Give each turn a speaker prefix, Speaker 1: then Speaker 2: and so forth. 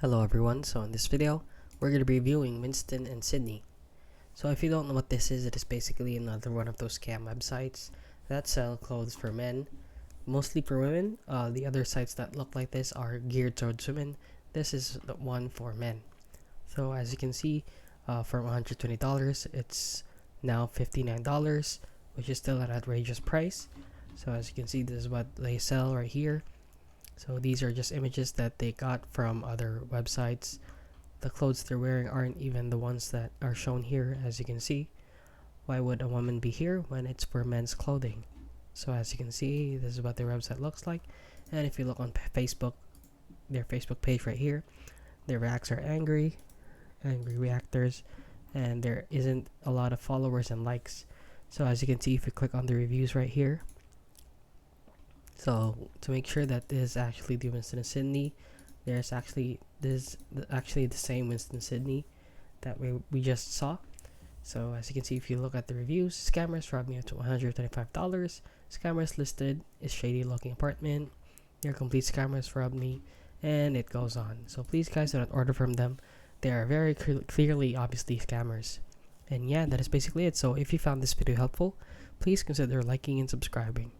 Speaker 1: Hello everyone, so in this video, we're going to be reviewing Winston and Sydney. So if you don't know what this is, it is basically another one of those scam websites that sell clothes for men, mostly for women. The other sites that look like this are geared towards women. This is the one for men. So as you can see, from $120, it's now $59, which is still an outrageous price. So as you can see, this is what they sell right here. So these are just images that they got from other websites. The clothes they're wearing aren't even the ones that are shown here, as you can see. Why would a woman be here when it's for men's clothing? So as you can see, this is what their website looks like. And if you look on Facebook, their Facebook page right here, their reacts are angry reactors, and there isn't a lot of followers and likes. So as you can see, if you click on the reviews right here, so to make sure that this is actually the Winston Sydney, there's actually the same Winston Sydney that we just saw. So as you can see, if you look at the reviews, scammers robbed me of $125. Scammers listed is shady looking apartment. Their complete scammers robbed me, and it goes on. So please guys, do not order from them. They are very clearly, obviously scammers. And yeah, that is basically it. So if you found this video helpful, please consider liking and subscribing.